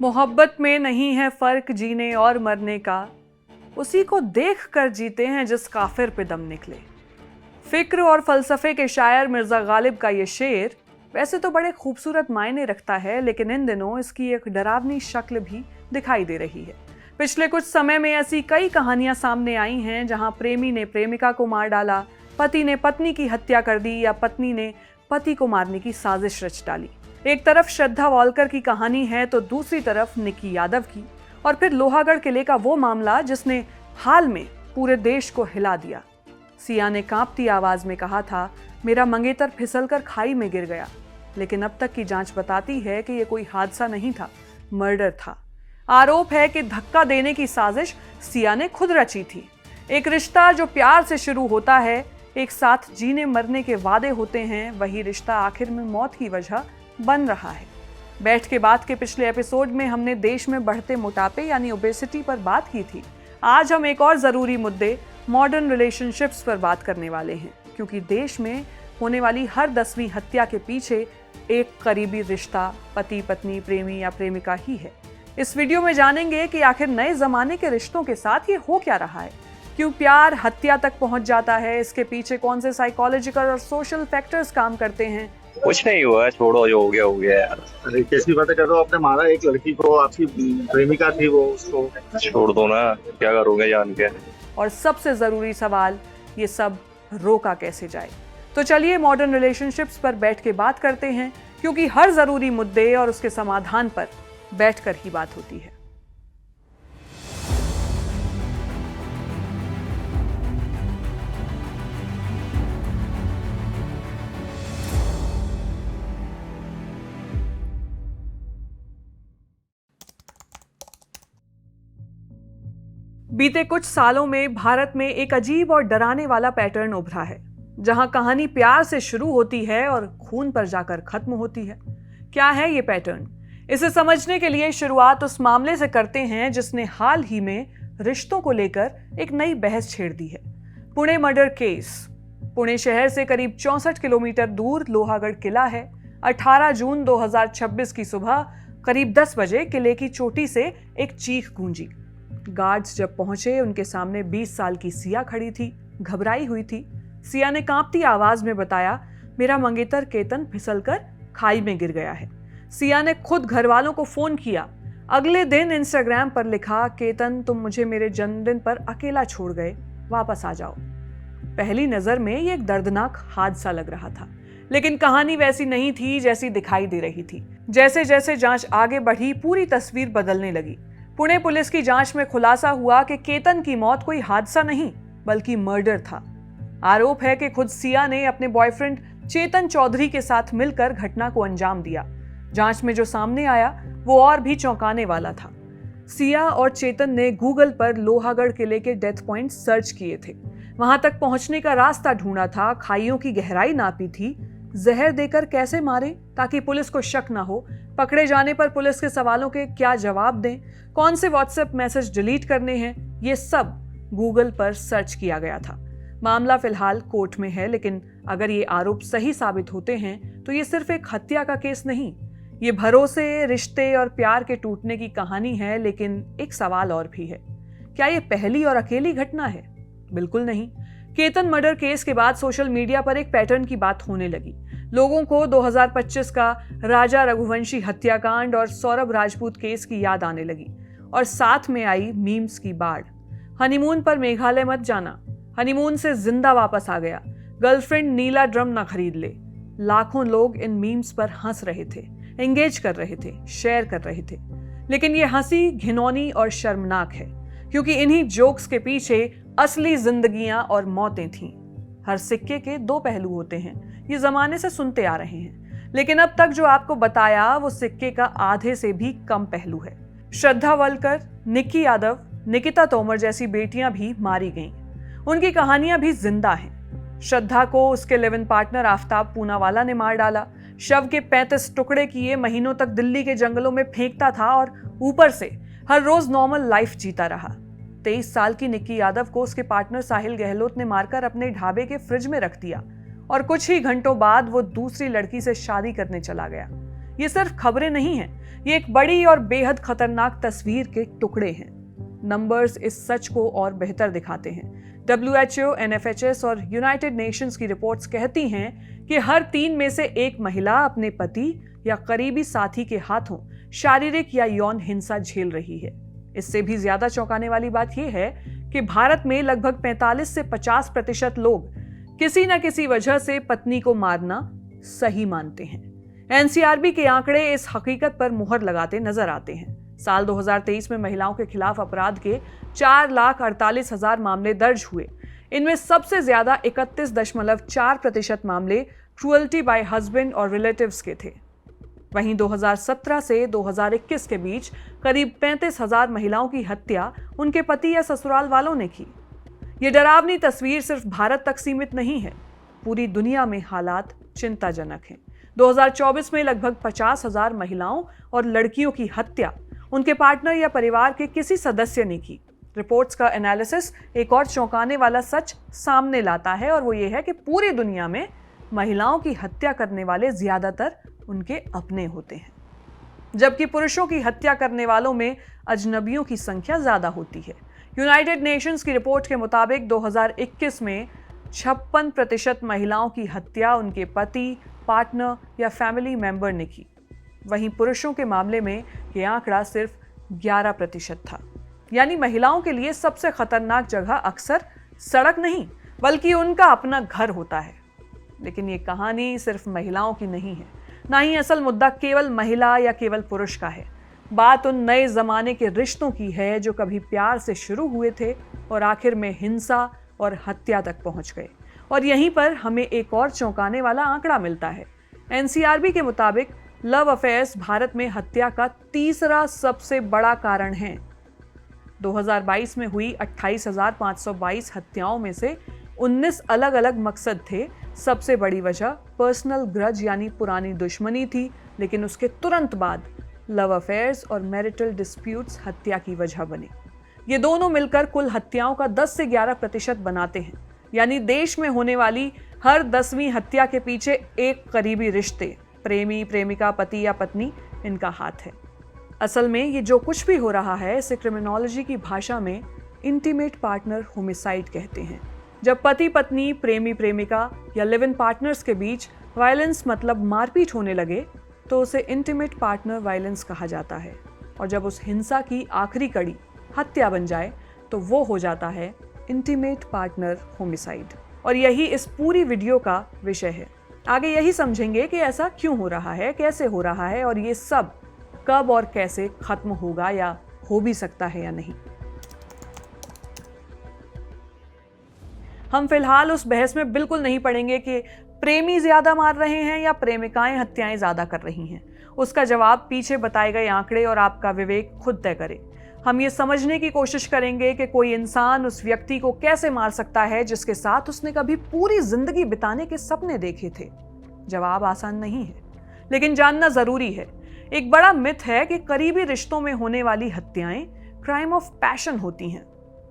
मोहब्बत में नहीं है फर्क जीने और मरने का, उसी को देख कर जीते हैं जिस काफिर पे दम निकले। फिक्र और फलसफे के शायर मिर्जा गालिब का ये शेर वैसे तो बड़े खूबसूरत मायने रखता है, लेकिन इन दिनों इसकी एक डरावनी शक्ल भी दिखाई दे रही है। पिछले कुछ समय में ऐसी कई कहानियां सामने आई हैं जहां प्रेमी ने प्रेमिका को मार डाला, पति ने पत्नी की हत्या कर दी या पत्नी ने पति को मारने की साजिश रच डाली। एक तरफ श्रद्धा वालकर की कहानी है तो दूसरी तरफ निक्की यादव की, और फिर लोहागढ़ किले का वो मामला जिसने हाल में पूरे देश को हिला दिया। सिया ने कांपती आवाज में कहा था, मेरा मंगेतर फिसलकर खाई में गिर गया। लेकिन अब तक की जांच बताती है कि यह कोई हादसा नहीं था, मर्डर था। आरोप है कि धक्का देने की साजिश सिया ने खुद रची थी। एक रिश्ता जो प्यार से शुरू होता है, एक साथ जीने मरने के वादे होते हैं, वही रिश्ता आखिर में मौत की वजह बन रहा है। बैठ के बात के पिछले एपिसोड में हमने देश में बढ़ते मोटापे यानी ओबेसिटी पर बात की थी। आज हम एक और ज़रूरी मुद्दे मॉडर्न रिलेशनशिप्स पर बात करने वाले हैं, क्योंकि देश में होने वाली हर 10वीं हत्या के पीछे एक करीबी रिश्ता पति पत्नी प्रेमी या प्रेमिका ही है। इस वीडियो में जानेंगे कि आखिर नए ज़माने के रिश्तों के साथ ये हो क्या रहा है, क्यों प्यार हत्या तक पहुंच जाता है, इसके पीछे कौन से साइकोलॉजिकल और सोशल फैक्टर्स काम करते हैं। कुछ नहीं हुआ, छोड़ो, जो हो गया यार। अरे कैसी बातें कर रहे हो? आपने मारा एक लड़की को, आपकी प्रेमिका थी वो, उसको छोड़ दो ना, क्या करोगे जान के। और सबसे ज़रूरी सवाल, ये सब रोका कैसे जाए। तो चलिए मॉडर्न रिलेशनशिप्स पर बैठ के बात करते हैं, क्योंकि हर ज़रूरी मुद्दे और उसके समाधान पर बैठकर ही बात होती है। बीते कुछ सालों में भारत में एक अजीब और डराने वाला पैटर्न उभरा है, जहां कहानी प्यार से शुरू होती है और खून पर जाकर खत्म होती है। क्या है ये पैटर्न? इसे समझने के लिए शुरुआत उस मामले से करते हैं जिसने हाल ही में रिश्तों को लेकर एक नई बहस छेड़ दी है। Pune murder case. पुणे शहर से करीब 64 किलोमीटर दूर लोहागढ़ किला है। 18 जून 2026 की सुबह करीब 10 बजे किले की चोटी से एक चीख गूंजी। गार्ड्स जब पहुंचे, उनके सामने 20 साल की सिया खड़ी थी, घबराई हुई थी। सिया ने कांपती आवाज में बताया, मेरा मंगेतर केतन फिसलकर खाई में गिर गया है। सिया ने खुद घर वालों को फोन किया। अगले दिन इंस्टाग्राम पर लिखा, केतन तुम मुझे मेरे जन्मदिन पर अकेला छोड़ गए, वापस आ जाओ। पहली नजर में ये एक दर्दनाक हादसा लग रहा था, लेकिन कहानी वैसी नहीं थी जैसी दिखाई दे रही थी। जैसे जैसे जांच आगे बढ़ी, पूरी तस्वीर बदलने लगी। पुणे पुलिस की जांच में खुलासा हुआ कि केतन की मौत कोई हादसा नहीं बल्कि मर्डर था। आरोप है कि खुद सिया ने अपने बॉयफ्रेंड चेतन चौधरी के साथ मिलकर घटना को अंजाम दिया। जांच में जो सामने आया वो और भी चौंकाने वाला था। सिया और चेतन ने गूगल पर लोहागढ़ किले के डेथ पॉइंट सर्च किए थे, वहां तक पहुंचने का रास्ता ढूंढा था, खाइयों की गहराई नापी थी, जहर देकर कैसे मारे ताकि पुलिस को शक ना हो, पकड़े जाने पर पुलिस के सवालों के क्या जवाब दें, कौन से व्हाट्सएप मैसेज डिलीट करने हैं, ये सब गूगल पर सर्च किया गया था। मामला फिलहाल कोर्ट में है, लेकिन अगर ये आरोप सही साबित होते हैं तो ये सिर्फ एक हत्या का केस नहीं, ये भरोसे, रिश्ते और प्यार के टूटने की कहानी है। लेकिन एक सवाल और भी है, क्या ये पहली और अकेली घटना है? बिल्कुल नहीं। केतन मर्डर केस के बाद सोशल मीडिया पर एक पैटर्न की बात होने लगी। लोगों को 2025 का राजा रघुवंशी हत्याकांड और सौरभ राजपूत केस की याद आने लगी, और साथ में आई मीम्स की बाढ़। हनीमून पर मेघालय मत जाना, हनीमून से जिंदा वापस आ गया, गर्लफ्रेंड नीला ड्रम ना खरीद ले। लाखों लोग इन मीम्स पर हंस रहे थे, एंगेज कर रहे थे, शेयर कर रहे थे। लेकिन ये हंसी घिनौनी और शर्मनाक है, क्योंकि इन्हीं जोक्स के पीछे असली जिंदगियां और मौतें थीं। हर सिक्के के दो पहलू होते हैं, ये जमाने से सुनते आ रहे हैं, लेकिन अब तक जो आपको बताया वो सिक्के का आधे से भी कम पहलू है। श्रद्धा वालकर, निक्की यादव, निकिता तोमर जैसी बेटियां भी मारी गईं। उनकी कहानियां भी जिंदा हैं। श्रद्धा को उसके live in partner Aftab Poonawalla ने मार डाला। शव के 35 टुकड़े किए महीनों तक दिल्ली के जंगलों में फेंकता था और ऊपर से हर रोज नॉर्मल लाइफ जीता रहा। 23 साल की निक्की यादव को उसके पार्टनर साहिल गहलोत ने मारकर अपने ढाबे के फ्रिज में रख दिया, और कुछ ही घंटों बाद वो दूसरी लड़की से शादी करने चला गया। ये सिर्फ खबरें नहीं हैं, ये एक बड़ी और बेहद खतरनाक तस्वीर के टुकड़े हैं। नंबर्स इस सच को और बेहतर दिखाते हैं। WHO, NFHS और यूनाइटेड नेशंस की रिपोर्ट्स कहती हैं कि हर 3 में से एक महिला अपने पति या करीबी साथी के हाथों शारीरिक या यौन हिंसा झेल रही है। इससे भी ज्यादा चौंकाने वाली बात यह है कि भारत में लगभग 45 से 50% लोग किसी न किसी वजह से पत्नी को मारना सही मानते हैं। NCRB के आंकड़े इस हकीकत पर मुहर लगाते नजर आते हैं। साल 2023 में महिलाओं के खिलाफ अपराध के 4,48,000 मामले दर्ज हुए। इनमें सबसे ज्यादा 31.4% मामले क्रूअल्टी बाय हस्बैंड और रिलेटिव्स के थे। वहीं 2017 से 2021 के बीच करीब 35,000 महिलाओं की हत्या उनके पति या ससुराल वालों ने की। ये डरावनी तस्वीर सिर्फ भारत तक सीमित नहीं है, पूरी दुनिया में हालात चिंताजनक हैं। 2024 में लगभग 50,000 महिलाओं और लड़कियों की हत्या उनके पार्टनर या परिवार के किसी सदस्य ने की। रिपोर्ट्स का एनालिसिस एक और चौंकाने वाला सच सामने लाता है और वो ये है कि पूरी दुनिया में महिलाओं की हत्या करने वाले ज्यादातर उनके अपने होते हैं, जबकि पुरुषों की हत्या करने वालों में अजनबियों की संख्या ज्यादा होती है। यूनाइटेड नेशंस की रिपोर्ट के मुताबिक 2021 में 56% महिलाओं की हत्या उनके पति, पार्टनर या फैमिली मेंबर ने की। वहीं पुरुषों के मामले में यह आंकड़ा सिर्फ 11% था। यानी महिलाओं के लिए सबसे खतरनाक जगह अक्सर सड़क नहीं बल्कि उनका अपना घर होता है। लेकिन ये कहानी सिर्फ महिलाओं की नहीं है, ना ही असल मुद्दा केवल महिला या केवल पुरुष का है। बात उन नए जमाने के रिश्तों की है जो कभी प्यार से शुरू हुए थे और आखिर में हिंसा और हत्या तक पहुंच गए। और यहीं पर हमें एक और चौंकाने वाला आंकड़ा मिलता है। NCRB के मुताबिक लव अफेयर्स भारत में हत्या का तीसरा सबसे बड़ा कारण है। 2022 में हुई 28,522 हत्याओं में से 19 अलग अलग मकसद थे। सबसे बड़ी वजह पर्सनल ग्रज यानी पुरानी दुश्मनी थी, लेकिन उसके तुरंत बाद लव अफेयर्स और मैरिटल डिस्प्यूट्स हत्या की वजह बने। ये दोनों मिलकर कुल हत्याओं का 10 से 11% बनाते हैं। यानी देश में होने वाली हर 10वीं हत्या के पीछे एक करीबी रिश्ते, प्रेमी, प्रेमिका, पति या पत्नी, इनका हाथ है। असल में ये जो कुछ भी हो रहा है इसे क्रिमिनोलॉजी की भाषा में इंटीमेट पार्टनर होमिसाइड कहते हैं। जब पति पत्नी, प्रेमी प्रेमिका या लिव इन पार्टनर्स के बीच वायलेंस मतलब मारपीट होने लगे तो उसे इंटीमेट पार्टनर वायलेंस कहा जाता है। और जब उस हिंसा की आखिरी कड़ी हत्या बन जाए तो वो हो जाता है इंटीमेट पार्टनर होमिसाइड। और यही इस पूरी वीडियो का विषय है। आगे यही समझेंगे कि ऐसा क्यों हो रहा है, कैसे हो रहा है और ये सब कब और कैसे खत्म होगा या हो भी सकता है या नहीं। हम फिलहाल उस बहस में बिल्कुल नहीं पड़ेंगे कि प्रेमी ज्यादा मार रहे हैं या प्रेमिकाएं हत्याएं ज्यादा कर रही हैं। उसका जवाब पीछे बताए गए आंकड़े और आपका विवेक खुद तय करे। हम ये समझने की कोशिश करेंगे कि कोई इंसान उस व्यक्ति को कैसे मार सकता है जिसके साथ उसने कभी पूरी जिंदगी बिताने के सपने देखे थे। जवाब आसान नहीं है, लेकिन जानना जरूरी है। एक बड़ा मिथ है कि करीबी रिश्तों में होने वाली हत्याएं क्राइम ऑफ पैशन होती हैं,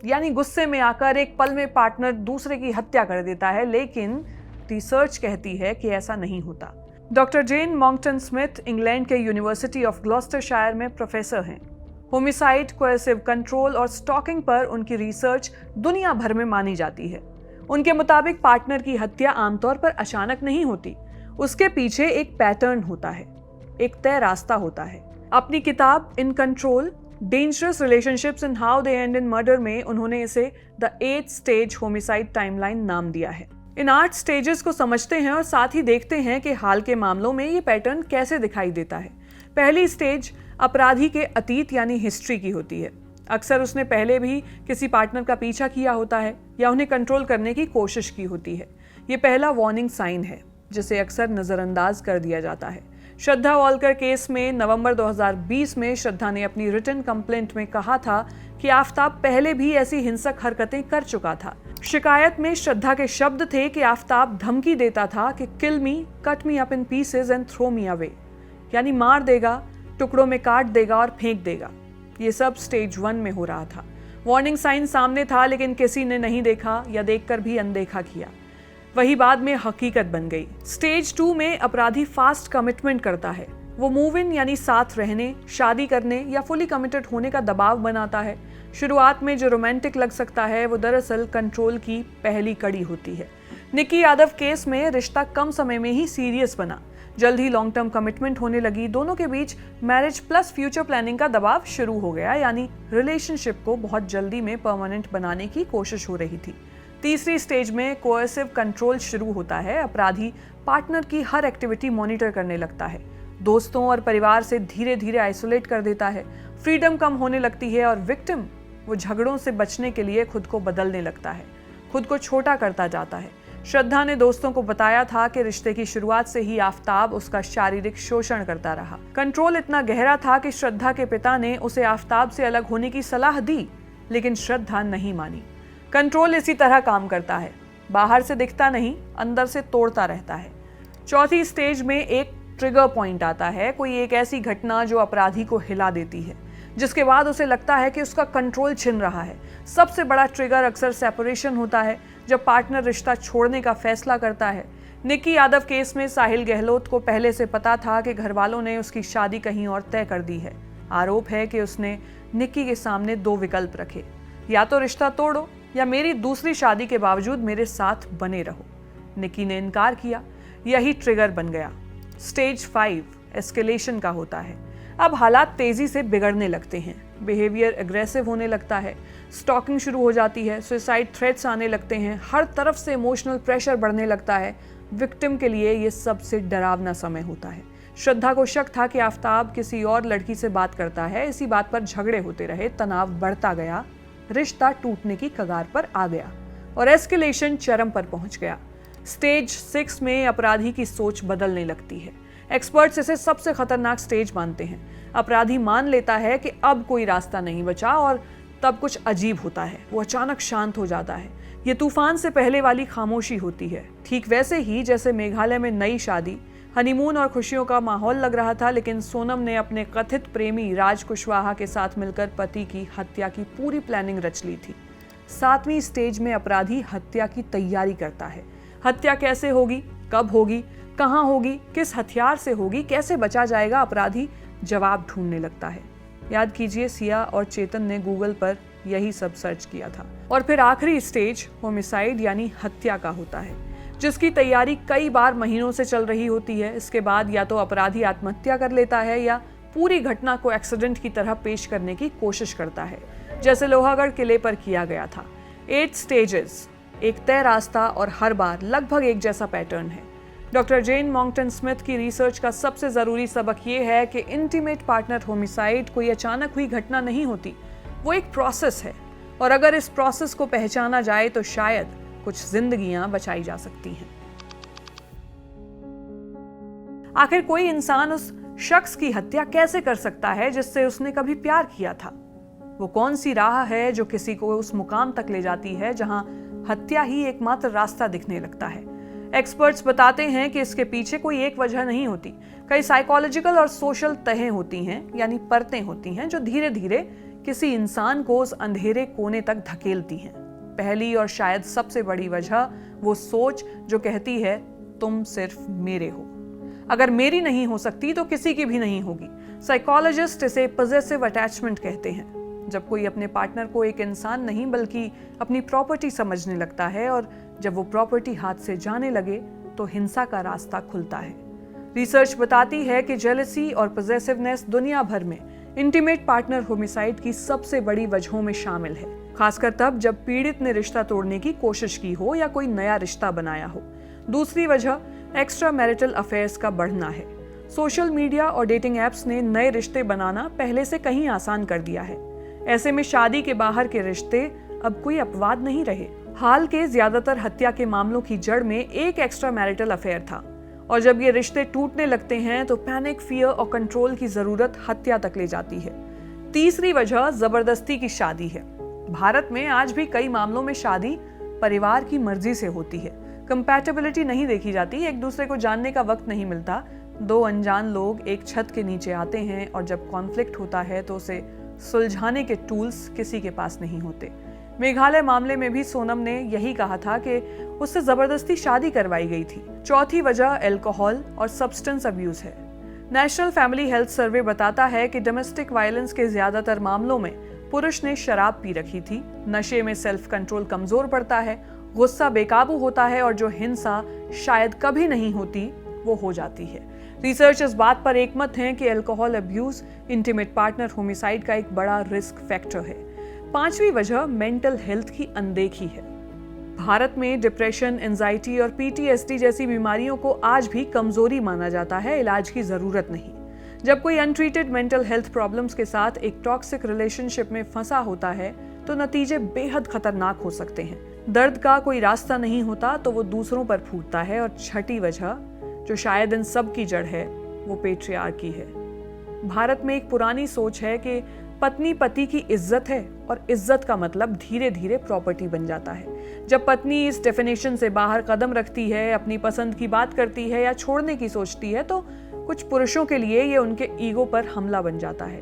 यानी गुस्से में आकर एक पल में पार्टनर दूसरे की हत्या कर देता है। लेकिन रिसर्च कहती है कि ऐसा नहीं होता। डॉक्टर जेन मॉन्कटन स्मिथ इंग्लैंड के यूनिवर्सिटी ऑफ ग्लॉस्टरशायर में प्रोफेसर हैं। होमिसाइड, कोएसिव कंट्रोल और स्टॉकिंग पर उनकी रिसर्च दुनिया भर में मानी जाती है। उनके मुताबिक पार्टनर की हत्या आमतौर पर अचानक नहीं होती, उसके पीछे एक पैटर्न होता है, एक तय रास्ता होता है। अपनी किताब in control dangerous relationships and how they and in murder में उन्होंने इसे द 8 स्टेज होमिसाइड टाइमलाइन नाम दिया है। इन 8 स्टेजेस को समझते हैं और साथ ही देखते हैं कि हाल के मामलों में ये पैटर्न कैसे दिखाई देता है। पहली स्टेज अपराधी के अतीत यानी हिस्ट्री की होती है। अक्सर उसने पहले भी किसी पार्टनर का पीछा किया होता है या उन्हें कंट्रोल करने की कोशिश की होती है। ये पहला वार्निंग साइन है जिसे अक्सर नज़रअंदाज कर दिया जाता है। श्रद्धा वालकर केस में नवंबर 2020 में श्रद्धा ने अपनी रिटन कंप्लेंट में कहा था कि आफताब पहले भी ऐसी हिंसक हरकतें कर चुका था। शिकायत में श्रद्धा के शब्द थे कि आफताब धमकी देता था कि kill me, cut me up in pieces and throw me away, यानी मार देगा, टुकड़ों में काट देगा और फेंक देगा। ये सब स्टेज 1 में हो रहा था। वार्निंग साइन सामने था लेकिन किसी ने नहीं देखा या देखकर भी अनदेखा किया। वही बाद में हकीकत बन गई। स्टेज 2 में अपराधी फास्ट कमिटमेंट करता है, वो मूव इन यानी साथ रहने, शादी करने या फुली कमिटेड होने का दबाव बनाता है। शुरुआत में जो रोमांटिक लग सकता है वो दरअसल कंट्रोल की पहली कड़ी होती है। निक्की यादव केस में रिश्ता कम समय में ही सीरियस बना, जल्द ही लॉन्ग टर्म कमिटमेंट होने लगी। दोनों के बीच मैरिज प्लस फ्यूचर प्लानिंग का दबाव शुरू हो गया, यानी रिलेशनशिप को बहुत जल्दी में परमानेंट बनाने की कोशिश हो रही थी। तीसरी स्टेज में कोएसिव कंट्रोल शुरू होता है। अपराधी पार्टनर की हर एक्टिविटी मॉनिटर करने लगता है, दोस्तों और परिवार से धीरे धीरे आइसोलेट कर देता है, फ्रीडम कम होने लगती है और विक्टिम वो झगड़ों से बचने के लिए खुद को बदलने लगता है, खुद को छोटा करता जाता है। श्रद्धा ने दोस्तों को बताया था कि रिश्ते की शुरुआत से ही आफताब उसका शारीरिक शोषण करता रहा। कंट्रोल इतना गहरा था कि श्रद्धा के पिता ने उसे आफताब से अलग होने की सलाह दी, लेकिन श्रद्धा नहीं मानी। कंट्रोल इसी तरह काम करता है, बाहर से दिखता नहीं, अंदर से तोड़ता रहता है। चौथी स्टेज में एक ट्रिगर पॉइंट आता है, कोई एक ऐसी घटना जो अपराधी को हिला देती है, जिसके बाद उसे लगता है कि उसका कंट्रोल छिन रहा है। सबसे बड़ा ट्रिगर अक्सर सेपरेशन होता है, जब पार्टनर रिश्ता छोड़ने का फैसला करता है। निक्की यादव केस में साहिल गहलोत को पहले से पता था कि घर वालों ने उसकी शादी कहीं और तय कर दी है। आरोप है कि उसने निक्की के सामने 2 विकल्प रखे, या तो रिश्ता तोड़ो या मेरी दूसरी शादी के बावजूद मेरे साथ बने रहो। निक्की ने इनकार किया, यही ट्रिगर बन गया। स्टेज 5 एस्केलेशन का होता है। अब हालात तेजी से बिगड़ने लगते हैं, बिहेवियर एग्रेसिव होने लगता है, स्टॉकिंग शुरू हो जाती है, सुसाइड थ्रेट्स आने लगते हैं, हर तरफ से इमोशनल प्रेशर बढ़ने लगता है। विक्टिम के लिए ये सबसे डरावना समय होता है। श्रद्धा को शक था कि आफताब किसी और लड़की से बात करता है। इसी बात पर झगड़े होते रहे, तनाव बढ़ता गया, रिश्ता टूटने की कगार पर आ गया और एस्केलेशन चरम पर पहुंच गया। स्टेज 6 में अपराधी की सोच बदलने लगती है। एक्सपर्ट्स इसे सबसे खतरनाक स्टेज मानते हैं। अपराधी मान लेता है कि अब कोई रास्ता नहीं बचा और तब कुछ अजीब होता है, वो अचानक शांत हो जाता है। ये तूफान से पहले वाली खामोशी होती है, ठीक वैसे ही जैसे मेघालय में नई शादी, हनीमून और खुशियों का माहौल लग रहा था, लेकिन सोनम ने अपने कथित प्रेमी राज कुशवाहा के साथ मिलकर पति की हत्या की पूरी प्लानिंग रच ली थी। 7वीं स्टेज में अपराधी हत्या की तैयारी करता है। हत्या कैसे होगी, कब होगी, कहाँ होगी, किस हथियार से होगी, कैसे बचा जाएगा, अपराधी जवाब ढूंढने लगता है। याद कीजिए, सिया और चेतन ने गूगल पर यही सब सर्च किया था। और फिर आखिरी स्टेज होमिसाइड यानी हत्या का होता है, जिसकी तैयारी कई बार महीनों से चल रही होती है। इसके बाद या तो अपराधी आत्महत्या कर लेता है या पूरी घटना को एक्सीडेंट की तरह पेश करने की कोशिश करता है, जैसे लोहागढ़ किले पर किया गया था। 8 स्टेजेस, एक तय रास्ता और हर बार लगभग एक जैसा पैटर्न है। डॉक्टर जेन मॉन्कटन स्मिथ की रिसर्च का सबसे ज़रूरी सबक ये है कि इंटीमेट पार्टनर होमिसाइड कोई अचानक हुई घटना नहीं होती, वो एक प्रोसेस है, और अगर इस प्रोसेस को पहचाना जाए तो शायद कुछ जिंदगियां बचाई जा सकती हैं। आखिर कोई इंसान उस शख्स की हत्या कैसे कर सकता है जिससे उसने कभी प्यार किया था? वो कौन सी राह है जो किसी को उस मुकाम तक ले जाती है जहां हत्या ही एकमात्र रास्ता दिखने लगता है? एक्सपर्ट्स बताते हैं कि इसके पीछे कोई एक वजह नहीं होती, कई साइकोलॉजिकल और सोशल तहें होती हैं, यानी परतें होती हैं जो धीरे धीरे किसी इंसान को उस अंधेरे कोने तक धकेलती हैं। पहली और शायद सबसे बड़ी वजह वो सोच जो कहती है तुम सिर्फ मेरे हो, अगर मेरी नहीं हो सकती तो किसी की भी नहीं होगी। साइकोलॉजिस्ट इसे पॉजेसिव अटैचमेंट कहते हैं, जब कोई अपने पार्टनर को एक इंसान नहीं बल्कि अपनी प्रॉपर्टी समझने लगता है, और जब वो प्रॉपर्टी हाथ से जाने लगे तो हिंसा का रास्ता खुलता है। रिसर्च बताती है कि जेलसी और पॉजेसिवनेस दुनिया भर में इंटीमेट पार्टनर होमिसाइड की सबसे बड़ी वजहों में शामिल है, खासकर तब जब पीड़ित ने रिश्ता तोड़ने की कोशिश की हो या कोई नया रिश्ता बनाया हो। दूसरी वजह एक्स्ट्रा मैरिटल अफेयर्स का बढ़ना है। सोशल मीडिया और डेटिंग एप्स ने नए रिश्ते बनाना पहले से कहीं आसान कर दिया है। ऐसे में शादी के बाहर के रिश्ते अब कोई अपवाद नहीं रहे। हाल के ज्यादातर हत्या के मामलों की जड़ में एक एक्स्ट्रा मैरिटल अफेयर था, और जब ये रिश्ते टूटने लगते हैं तो पैनिक, फियर और कंट्रोल की जरूरत हत्या तक ले जाती है। तीसरी वजह जबरदस्ती की शादी है। भारत में आज भी कई मामलों में शादी परिवार की मर्जी से होती है। कंपैटिबिलिटी नहीं देखी जाती, एक दूसरे को जानने का वक्त नहीं मिलता। 2 अनजान लोग एक छत के नीचे आते हैं और जब कॉन्फ्लिक्ट होता है तो उसे सुलझाने के टूल्स किसी के पास नहीं होते। मेघालय मामले में भी सोनम ने यही कहा था कि उससे जबरदस्ती शादी करवाई गई थी। चौथी वजह अल्कोहल और सब्सटेंस अब्यूज है। नेशनल फैमिली हेल्थ सर्वे बताता है कि डोमेस्टिक वायलेंस के ज्यादातर मामलों में पुरुष ने शराब पी रखी थी, नशे में सेल्फ कंट्रोल कमजोर पड़ता है, गुस्सा बेकाबू होता है और जो हिंसा शायद कभी नहीं होती वो हो जाती है। रिसर्च इस बात पर एकमत है कि alcohol abuse intimate partner homicide का एक बड़ा रिस्क फैक्टर है। 5वीं वजह मेंटल हेल्थ की अनदेखी है। भारत में डिप्रेशन, एंजाइटी और PTSD जैसी बीमारियों को आज भी कमजोरी माना जाता है, इलाज की जरूरत नहीं। जब कोई अनट्रीटेड मेंटल हेल्थ प्रॉब्लम्स के साथ एक टॉक्सिक रिलेशनशिप में फंसा होता है तो नतीजे बेहद खतरनाक हो सकते हैं। दर्द का कोई रास्ता नहीं होता तो वो दूसरों पर फूटता है। और छठी वजह, जो शायद इन सब की जड़ है, वो पेट्रियार्की है। भारत में एक पुरानी सोच है कि पत्नी पति की इज्जत है और इज्जत का मतलब धीरे धीरे प्रॉपर्टी बन जाता है। जब पत्नी इस डेफिनेशन से बाहर कदम रखती है, अपनी पसंद की बात करती है या छोड़ने की सोचती है तो कुछ पुरुषों के लिए ये उनके ईगो पर हमला बन जाता है।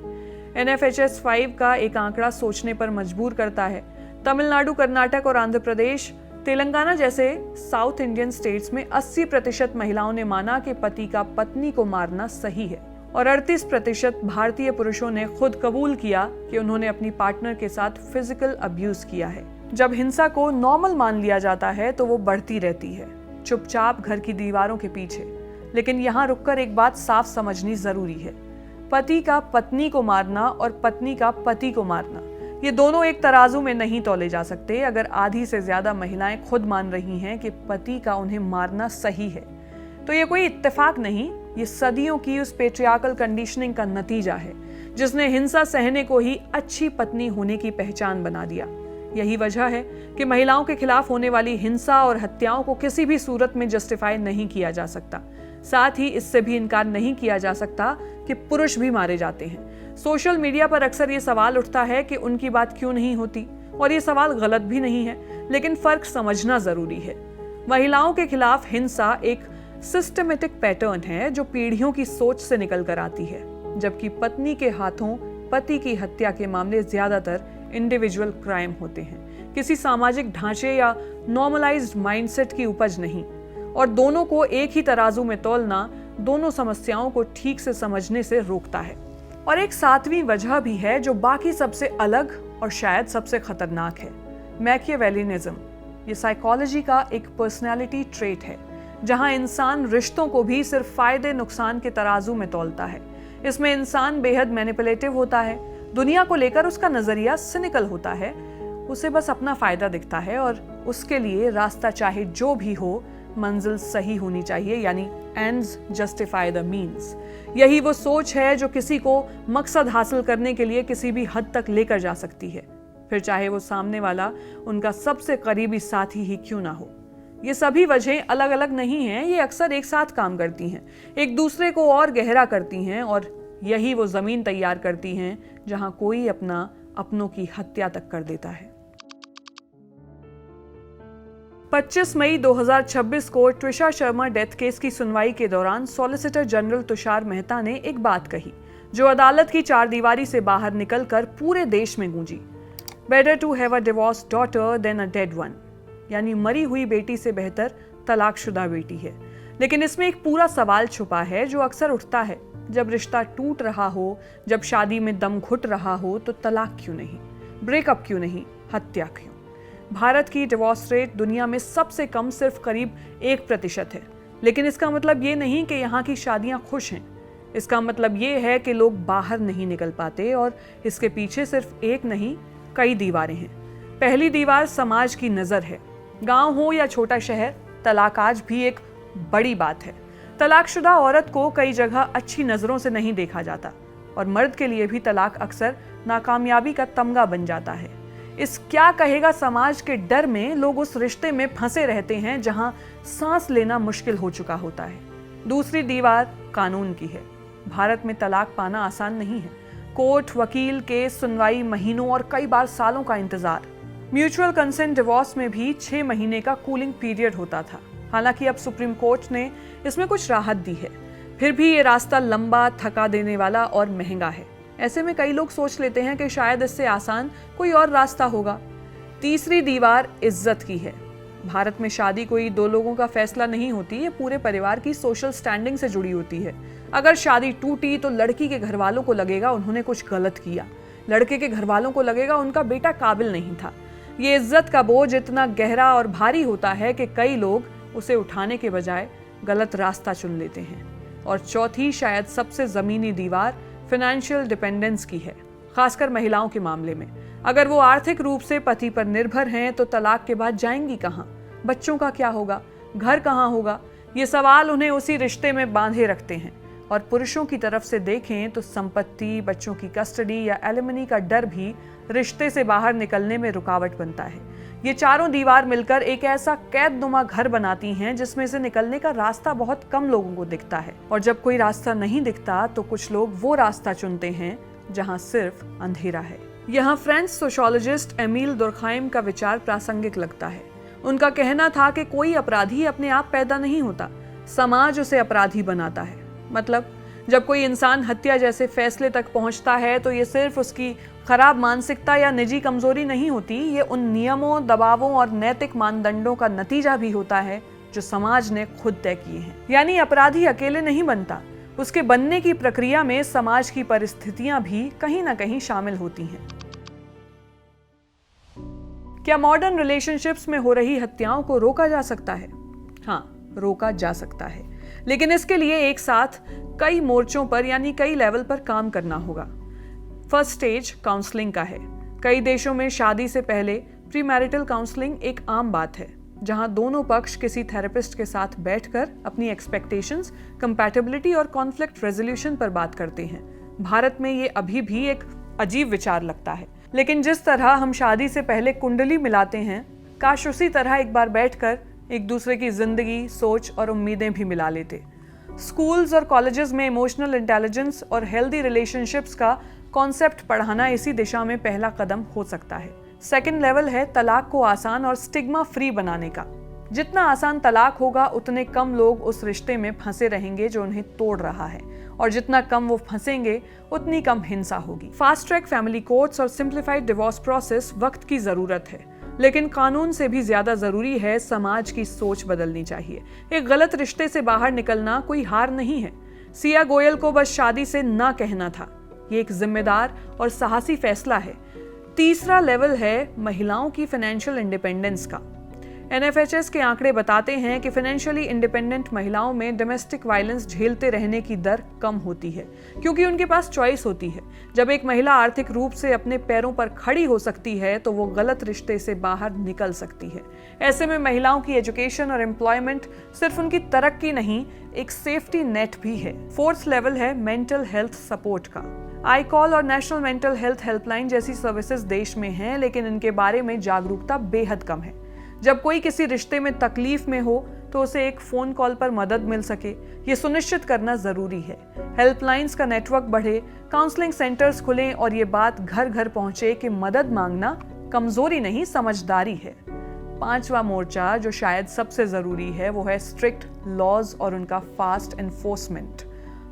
NFHS 5 का एक आंकड़ा सोचने पर मजबूर करता है। तमिलनाडु, कर्नाटक और आंध्र प्रदेश, तेलंगाना जैसे साउथ इंडियन स्टेट्स में 80% महिलाओं ने माना कि पति का पत्नी को मारना सही है और 38% भारतीय पुरुषों ने खुद कबूल किया कि उन्होंने अपनी पार्टनर के साथ फिजिकल अब्यूज किया है। जब हिंसा को नॉर्मल मान लिया जाता है तो वो बढ़ती रहती है, चुपचाप घर की दीवारों के पीछे। लेकिन यहाँ रुककर एक बात साफ समझनी जरूरी है। पति का पत्नी को मारना और पत्नी का पति को मारना, ये दोनों एक तराजू में नहीं तौले जा सकते। अगर आधी से ज्यादा महिलाएं खुद मान रही हैं कि पति का उन्हें मारना सही है तो ये कोई इत्तेफाक नहीं, ये सदियों की उस पेट्रियार्कल कंडीशनिंग का नतीजा है जिसने हिंसा सहने को ही अच्छी पत्नी होने की पहचान बना दिया। यही वजह है कि महिलाओं के खिलाफ होने वाली हिंसा और हत्याओं को किसी भी सूरत में जस्टिफाई नहीं किया जा सकता। साथ ही इससे भी इनकार नहीं किया जा सकता कि पुरुष भी मारे जाते हैं। सोशल मीडिया पर अक्सर ये सवाल उठता है कि उनकी बात क्यों नहीं होती, और ये सवाल गलत भी नहीं है, लेकिन फर्क समझना जरूरी है। महिलाओं के खिलाफ हिंसा एक सिस्टमेटिक पैटर्न है जो पीढ़ियों की सोच से निकल कर आती है, जबकि पत्नी के हाथों पति की हत्या के मामले ज्यादातर इंडिविजुअल क्राइम होते हैं, किसी सामाजिक ढांचे या नॉर्मलाइज्ड माइंडसेट की उपज नहीं। और दोनों को एक ही तराजू में तौलना दोनों समस्याओं को ठीक से समझने से रोकता है। और एक 7वीं वजह भी है जो बाकी सबसे अलग और शायद सबसे खतरनाक है, मैकियावेलिनिज्म। ये साइकोलॉजी का एक पर्सनैलिटी ट्रेट है जहां इंसान रिश्तों को भी सिर्फ फायदे नुकसान के तराजू में तौलता है। इसमें इंसान बेहद मैनिपुलेटिव होता है, दुनिया को लेकर उसका नजरिया सिनिकल होता है, उसे बस अपना फायदा दिखता है और उसके लिए रास्ता चाहे जो भी हो, मंजिल सही होनी चाहिए, यानी एंड्स जस्टिफाई द मीन्स। यही वो सोच है जो किसी को मकसद हासिल करने के लिए किसी भी हद तक लेकर जा सकती है, फिर चाहे वो सामने वाला उनका सबसे करीबी साथी ही क्यों ना हो। ये सभी वजहें अलग अलग नहीं हैं, ये अक्सर एक साथ काम करती हैं, एक दूसरे को और गहरा करती हैं, और यही वो जमीन तैयार करती हैं जहां कोई अपनों की हत्या तक कर देता है। 25 मई 2026 को ट्विशा शर्मा डेथ केस की सुनवाई के दौरान सॉलिसिटर जनरल तुषार मेहता ने एक बात कही जो अदालत की चारदीवारी से बाहर निकलकर पूरे देश में गूंजी। Better to have a divorced daughter than a dead one, यानी मरी हुई बेटी से बेहतर तलाकशुदा बेटी है। लेकिन इसमें एक पूरा सवाल छुपा है जो अक्सर उठता है, जब रिश्ता टूट रहा हो, जब शादी में दम घुट रहा हो, तो तलाक क्यों नहीं, ब्रेकअप क्यों नहीं, हत्या क्यों? भारत की डिवोर्स रेट दुनिया में सबसे कम सिर्फ करीब 1% है, लेकिन इसका मतलब ये नहीं कि यहाँ की शादियाँ खुश हैं। इसका मतलब ये है कि लोग बाहर नहीं निकल पाते, और इसके पीछे सिर्फ एक नहीं कई दीवारें हैं। पहली दीवार समाज की नज़र है। गांव हो या छोटा शहर, तलाक आज भी एक बड़ी बात है। तलाकशुदा औरत को कई जगह अच्छी नज़रों से नहीं देखा जाता, और मर्द के लिए भी तलाक अक्सर नाकामयाबी का तमगा बन जाता है। इस क्या कहेगा समाज के डर में लोग उस रिश्ते में फंसे रहते हैं जहां सांस लेना मुश्किल हो चुका होता है। दूसरी दीवार कानून की है। भारत में तलाक पाना आसान नहीं है। कोर्ट, वकील, केस, सुनवाई, महीनों और कई बार सालों का इंतजार। म्यूचुअल कंसेंट डिवोर्स में भी 6 महीने का कूलिंग पीरियड होता था। हालांकि अब सुप्रीम कोर्ट ने इसमें कुछ राहत दी है, फिर भी ये रास्ता लंबा, थका देने वाला और महंगा है। ऐसे में कई लोग सोच लेते हैं कि शायद इससे आसान कोई और रास्ता होगा। तीसरी दीवार इज्जत की है। भारत में शादी कोई 2 लोगों का फैसला नहीं होती, ये पूरे परिवार की सोशल स्टैंडिंग से जुड़ी होती है। अगर शादी टूटी तो लड़की के घर वालों को लगेगा उन्होंने कुछ गलत किया, लड़के के घर वालों को लगेगा उनका बेटा काबिल नहीं था। ये इज्जत का बोझ इतना गहरा और भारी होता है कि कई लोग उसे उठाने के बजाय गलत रास्ता चुन लेते हैं। और चौथी, शायद सबसे ज़मीनी दीवार, फाइनेंशियल डिपेंडेंस की है, खासकर महिलाओं के मामले में। अगर वो आर्थिक रूप से पति पर निर्भर हैं तो तलाक के बाद जाएंगी कहाँ, बच्चों का क्या होगा, घर कहाँ होगा, ये सवाल उन्हें उसी रिश्ते में बांधे रखते हैं। और पुरुषों की तरफ से देखें तो संपत्ति, बच्चों की कस्टडी या एलिमनी का डर भी रिश्ते से बाहर निकलने में रुकावट बनता है। ये चारों दीवार मिलकर एक ऐसा कैदनुमा घर बनाती हैं जिसमें से निकलने का रास्ता बहुत कम लोगों को दिखता है। और जब कोई रास्ता नहीं दिखता तो कुछ लोग वो रास्ता चुनते हैं जहां सिर्फ अंधेरा है। यहाँ फ्रेंच सोशियोलॉजिस्ट एमील दुर्खाइम का विचार प्रासंगिक लगता है। उनका कहना था कि कोई अपराधी अपने आप पैदा नहीं होता, समाज उसे अपराधी बनाता है। मतलब जब कोई इंसान हत्या जैसे फैसले तक पहुंचता है तो ये सिर्फ उसकी खराब मानसिकता या निजी कमजोरी नहीं होती, ये उन नियमों, दबावों और नैतिक मानदंडों का नतीजा भी होता है जो समाज ने खुद तय किए हैं। यानी अपराधी अकेले नहीं बनता, उसके बनने की प्रक्रिया में समाज की परिस्थितियां भी कहीं ना कहीं शामिल होती हैं। क्या मॉडर्न रिलेशनशिप्स में हो रही हत्याओं को रोका जा सकता है? हाँ, रोका जा सकता है, लेकिन इसके लिए एक साथ कई मोर्चों पर यानी कई लेवल पर काम करना होगा। फर्स्ट स्टेज काउंसलिंग का है। कई देशों में शादी से पहले प्री मैरिटल काउंसलिंग एक आम बात है, जहां दोनों पक्ष किसी थेरेपिस्ट के साथ बैठकर अपनी एक्सपेक्टेशंस, कंपैटिबिलिटी और कॉन्फ्लिक्ट रेजोल्यूशन पर बात करते हैं। भारत में ये अभी भी एक अजीब विचार लगता है, लेकिन जिस तरह हम शादी से पहले कुंडली मिलाते हैं, काश उसी तरह एक बार बैठकर एक दूसरे की जिंदगी, सोच और उम्मीदें भी मिला लेते। स्कूल्स और कॉलेजेस में इमोशनल इंटेलिजेंस और हेल्दी रिलेशनशिप्स का कॉन्सेप्ट पढ़ाना इसी दिशा में पहला कदम हो सकता है। सेकंड लेवल है तलाक को आसान और स्टिग्मा फ्री बनाने का। जितना आसान तलाक होगा उतने कम लोग उस रिश्ते में फंसे रहेंगे जो उन्हें तोड़ रहा है, और जितना कम वो फंसेंगे उतनी कम हिंसा होगी। फास्ट ट्रैक फैमिली कोर्ट्स और सिंप्लीफाइड डिवोर्स प्रोसेस वक्त की जरूरत है, लेकिन कानून से भी ज्यादा जरूरी है समाज की सोच बदलनी चाहिए। एक गलत रिश्ते से बाहर निकलना कोई हार नहीं है। सिया गोयल को बस शादी से ना कहना था। ये एक जिम्मेदार और साहसी फैसला है। तीसरा लेवल है महिलाओं की फाइनेंशियल इंडिपेंडेंस का। NFHS के आंकड़े बताते हैं कि फाइनेंशियली इंडिपेंडेंट महिलाओं में डोमेस्टिक वायलेंस झेलते रहने की दर कम होती है, क्योंकि उनके पास चॉइस होती है। जब एक महिला आर्थिक रूप से अपने पैरों पर खड़ी हो सकती है तो वो गलत रिश्ते से बाहर निकल सकती है। ऐसे में महिलाओं की एजुकेशन और एम्प्लॉयमेंट सिर्फ उनकी तरक्की नहीं, एक सेफ्टी नेट भी है। फोर्थ लेवल है मेंटल हेल्थ सपोर्ट का। iCall और नेशनल मेंटल हेल्थ हेल्पलाइन जैसी सर्विसेज देश में हैं, लेकिन इनके बारे में जागरूकता बेहद कम है। जब कोई किसी रिश्ते में तकलीफ में हो तो उसे एक फोन कॉल पर मदद मिल सके, ये सुनिश्चित करना जरूरी है। हेल्पलाइंस का नेटवर्क बढ़े, काउंसलिंग सेंटर्स खुलें और ये बात घर घर पहुंचे कि मदद मांगना कमजोरी नहीं, समझदारी है। पांचवा मोर्चा जो शायद सबसे जरूरी है वो है स्ट्रिक्ट लॉज और उनका फास्ट एनफोर्समेंट।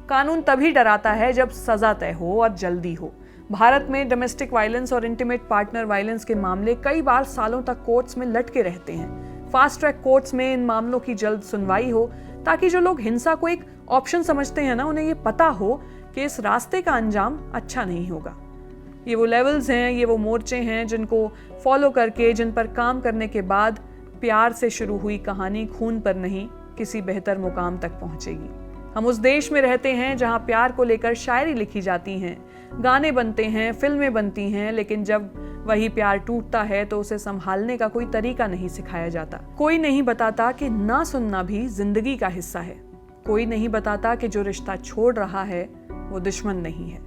कानून तभी डराता है जब सजा तय हो और जल्दी हो। भारत में डोमेस्टिक वायलेंस और इंटीमेट पार्टनर वायलेंस के मामले कई बार सालों तक कोर्ट्स में लटके रहते हैं। फास्ट ट्रैक कोर्ट्स में इन मामलों की जल्द सुनवाई हो, ताकि जो लोग हिंसा को एक ऑप्शन समझते हैं ना, उन्हें ये पता हो कि इस रास्ते का अंजाम अच्छा नहीं होगा। ये वो लेवल्स हैं, ये वो मोर्चे हैं जिनको फॉलो करके, जिन पर काम करने के बाद प्यार से शुरू हुई कहानी खून पर नहीं, किसी बेहतर मुकाम तक पहुंचेगी। हम उस देश में रहते हैं जहां प्यार को लेकर शायरी लिखी जाती हैं, गाने बनते हैं, फिल्में बनती हैं, लेकिन जब वही प्यार टूटता है तो उसे संभालने का कोई तरीका नहीं सिखाया जाता। कोई नहीं बताता कि ना सुनना भी जिंदगी का हिस्सा है। कोई नहीं बताता कि जो रिश्ता छोड़ रहा है वो दुश्मन नहीं है।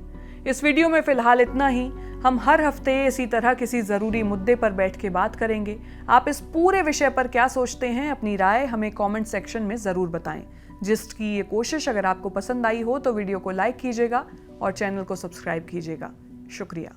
इस वीडियो में फिलहाल इतना ही। हम हर हफ्ते इसी तरह किसी जरूरी मुद्दे पर बैठ के बात करेंगे। आप इस पूरे विषय पर क्या सोचते हैं, अपनी राय हमें कमेंट सेक्शन में जरूर बताएं। जिस्ट की ये कोशिश अगर आपको पसंद आई हो तो वीडियो को लाइक कीजिएगा और चैनल को सब्सक्राइब कीजिएगा। शुक्रिया।